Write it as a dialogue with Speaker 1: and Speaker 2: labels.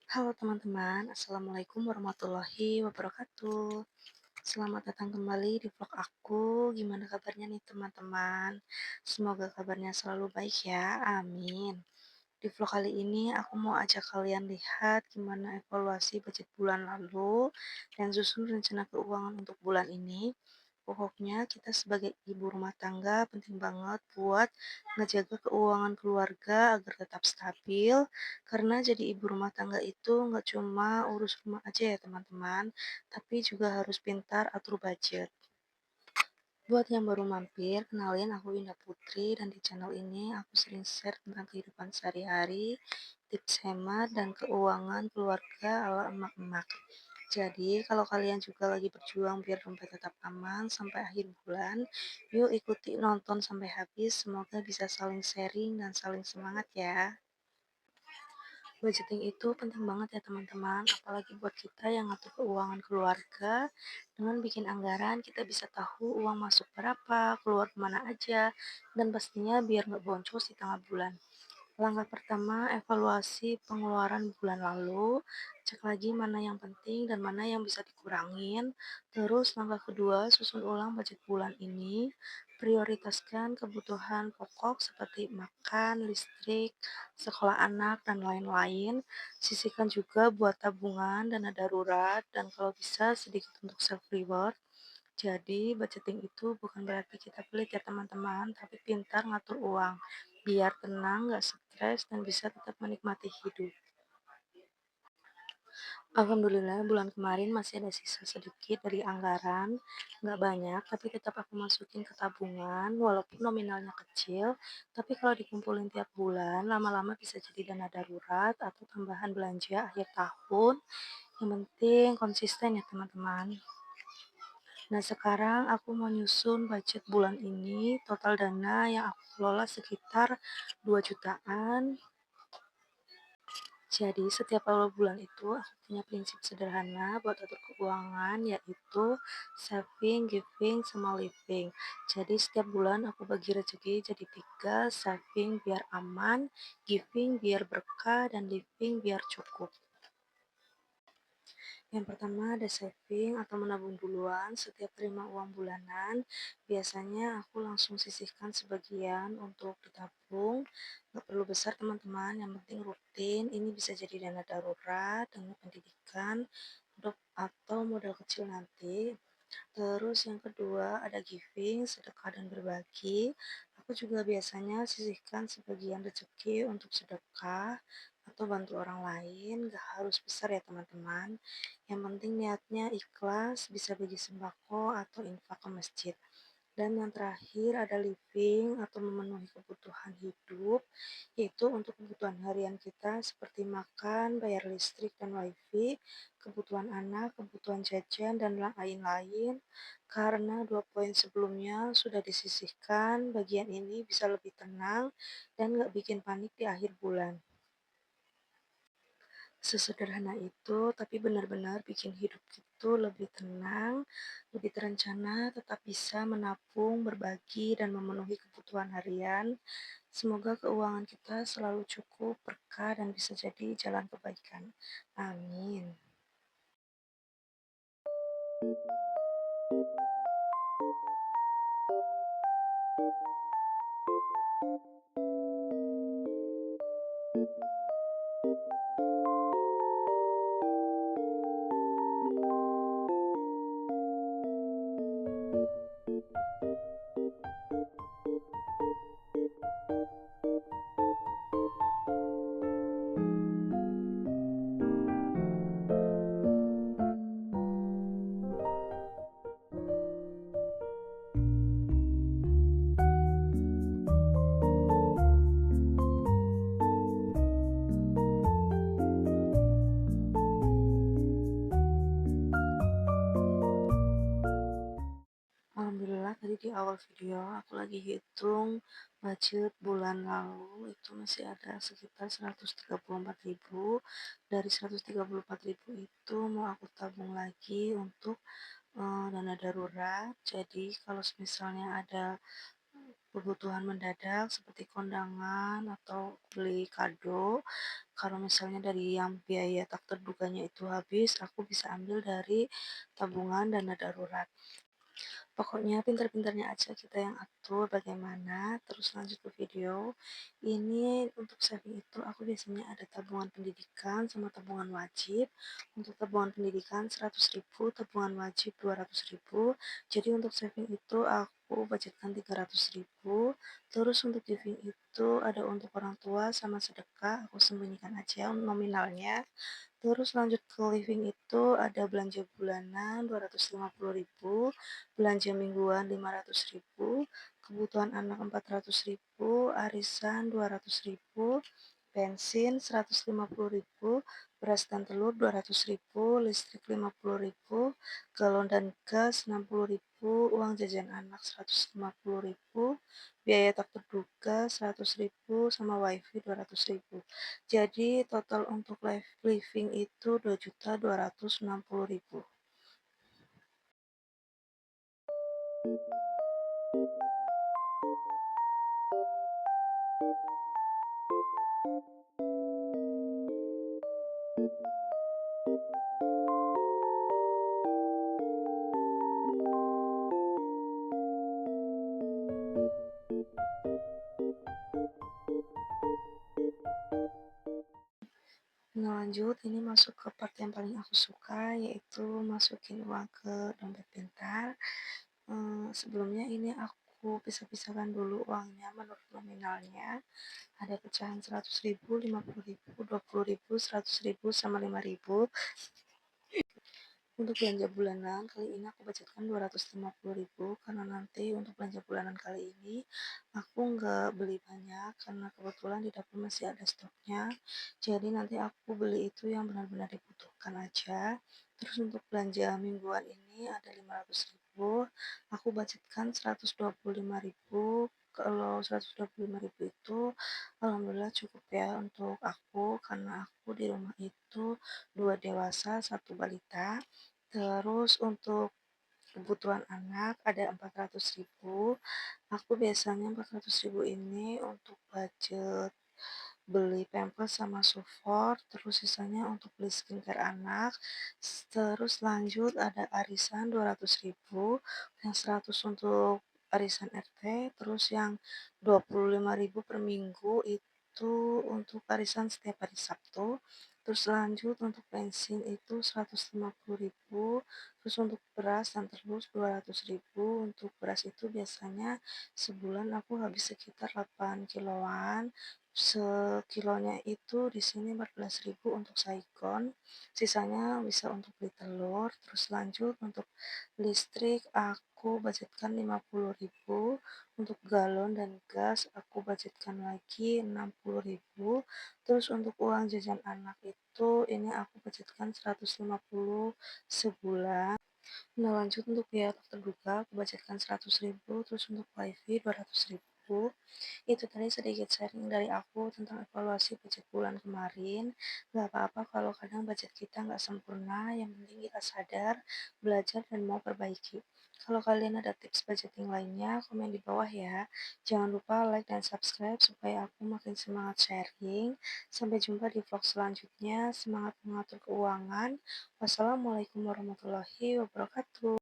Speaker 1: Halo teman-teman, Assalamualaikum warahmatullahi wabarakatuh. Selamat datang kembali di vlog aku. Gimana kabarnya nih teman-teman? Semoga kabarnya selalu baik ya, amin. Di vlog kali ini aku mau ajak kalian lihat gimana evaluasi budget bulan lalu dan susun rencana keuangan untuk bulan ini. Pokoknya kita sebagai ibu rumah tangga penting banget buat ngejaga keuangan keluarga agar tetap stabil. Karena jadi ibu rumah tangga itu nggak cuma urus rumah aja ya teman-teman, tapi juga harus pintar atur budget. Buat yang baru mampir, kenalin aku Indah Putri dan di channel ini aku sering share tentang kehidupan sehari-hari, tips hemat, dan keuangan keluarga ala emak-emak. Jadi, kalau kalian juga lagi berjuang biar dompet tetap aman sampai akhir bulan, yuk ikuti nonton sampai habis. Semoga bisa saling sharing dan saling semangat ya. Budgeting itu penting banget ya teman-teman, apalagi buat kita yang ngatur keuangan keluarga. Dengan bikin anggaran, kita bisa tahu uang masuk berapa, keluar kemana aja, dan pastinya biar nggak boncos di tengah bulan. Langkah pertama, evaluasi pengeluaran bulan lalu, cek lagi mana yang penting dan mana yang bisa dikurangin. Terus langkah kedua, susun ulang budget bulan ini, prioritaskan kebutuhan pokok seperti makan, listrik, sekolah anak, dan lain-lain. Sisihkan juga buat tabungan, dana darurat, dan kalau bisa sedikit untuk self reward. Jadi, budgeting itu bukan berarti kita pelit ya teman-teman, tapi pintar ngatur uang, biar tenang, nggak stres, dan bisa tetap menikmati hidup. Alhamdulillah bulan kemarin masih ada sisa sedikit dari anggaran, nggak banyak, tapi tetap aku masukin ke tabungan, walaupun nominalnya kecil, tapi kalau dikumpulin tiap bulan, lama-lama bisa jadi dana darurat atau tambahan belanja akhir tahun. Yang penting konsisten ya teman-teman. Nah, sekarang aku mau nyusun budget bulan ini, total dana yang aku kelola sekitar 2 jutaan. Jadi, setiap awal bulan itu aku punya prinsip sederhana buat atur keuangan, yaitu saving, giving, sama living. Jadi, setiap bulan aku bagi rezeki jadi 3, saving biar aman, giving biar berkah, dan living biar cukup. Yang pertama ada saving atau menabung duluan. Setiap terima uang bulanan, biasanya aku langsung sisihkan sebagian untuk ditabung. Nggak perlu besar teman-teman, yang penting rutin. Ini bisa jadi dana darurat, dana pendidikan, atau modal kecil nanti. Terus yang kedua ada giving, sedekah dan berbagi. Aku juga biasanya sisihkan sebagian rezeki untuk sedekah atau bantu orang lain, gak harus besar ya teman-teman. Yang penting niatnya ikhlas, bisa bagi sembako atau infak ke masjid. Dan yang terakhir ada living atau memenuhi kebutuhan hidup, yaitu untuk kebutuhan harian kita seperti makan, bayar listrik dan wifi, kebutuhan anak, kebutuhan jajan, dan lain-lain. Karena 2 poin sebelumnya sudah disisihkan, bagian ini bisa lebih tenang dan nggak bikin panik di akhir bulan. Sesederhana itu, tapi benar-benar bikin hidup itu lebih tenang, lebih terencana, tetap bisa menabung, berbagi, dan memenuhi kebutuhan harian. Semoga keuangan kita selalu cukup, berkah, dan bisa jadi jalan kebaikan. Amin. Alhamdulillah tadi di awal video aku lagi hitung budget bulan lalu itu masih ada sekitar 134.000. Dari 134.000 itu mau aku tabung lagi untuk dana darurat. Jadi kalau misalnya ada kebutuhan mendadak seperti kondangan atau beli kado. Kalau misalnya dari yang biaya tak terduganya itu habis, aku bisa ambil dari tabungan dana darurat. Pokoknya pintar-pintarnya aja kita yang atur bagaimana, terus lanjut ke video. Ini untuk saving itu aku biasanya ada tabungan pendidikan sama tabungan wajib. Untuk tabungan pendidikan 100.000, tabungan wajib 200.000. Jadi untuk saving itu aku budgetkan 300.000. Terus untuk giving itu ada untuk orang tua sama sedekah, aku sembunyikan aja nominalnya. Terus lanjut ke living itu ada belanja bulanan 250.000, belanja mingguan 500.000, kebutuhan anak 400.000, arisan 200.000, bensin 150.000, beras dan telur 200.000, listrik 50.000, galon dan gas 60.000, uang jajan anak 150.000, biaya tak terduga 100.000 sama wifi 200.000. Jadi total untuk living itu 2.260.000. Nah lanjut, ini masuk ke part yang paling aku suka, yaitu masukin uang ke dompet pintar. Sebelumnya ini aku pisah-pisahkan dulu uangnya menurut nominalnya. Ada pecahan 100.000, 50.000, 20.000, 100.000, sama 5.000. Untuk belanja bulanan kali ini aku budgetkan 250.000 karena nanti untuk belanja bulanan kali ini aku nggak beli banyak karena kebetulan di dapur masih ada stoknya. Jadi nanti aku beli itu yang benar-benar dibutuhkan aja. Terus untuk belanja mingguan ini ada 500.000, aku budgetkan 125.000. Kalau 125.000 itu alhamdulillah cukup ya untuk aku karena aku di rumah itu 2 dewasa, 1 balita. Terus untuk kebutuhan anak ada 400.000. Aku biasanya 400.000 ini untuk budget beli pampers sama support, terus sisanya untuk beli skincare anak. Terus lanjut ada arisan 200.000, yang 100 untuk arisan RT, terus yang 25.000 per minggu itu untuk arisan setiap hari Sabtu. Terus lanjut untuk bensin itu 150.000, terus untuk beras dan terus 200.000. Untuk beras itu biasanya sebulan aku habis sekitar 8 kiloan. Sekilonya itu di sini 14.000 untuk Saigon, sisanya bisa untuk beli telur. Terus lanjut untuk listrik aku budgetkan 50.000, untuk galon dan gas aku budgetkan lagi 60.000. Terus untuk uang jajan anak itu ini aku budgetkan 150 sebulan. Nah lanjut untuk biaya tak terduga aku budgetkan 100.000, terus untuk wifi 200.000. Itu tadi sedikit sharing dari aku tentang evaluasi budget bulan kemarin. Gak apa-apa kalau kadang budget kita nggak sempurna, yang penting kita sadar, belajar, dan mau perbaiki. Kalau kalian ada tips budgeting lainnya, komen di bawah ya. Jangan lupa like dan subscribe supaya aku makin semangat sharing. Sampai jumpa di vlog selanjutnya. Semangat mengatur keuangan. Wassalamualaikum warahmatullahi wabarakatuh.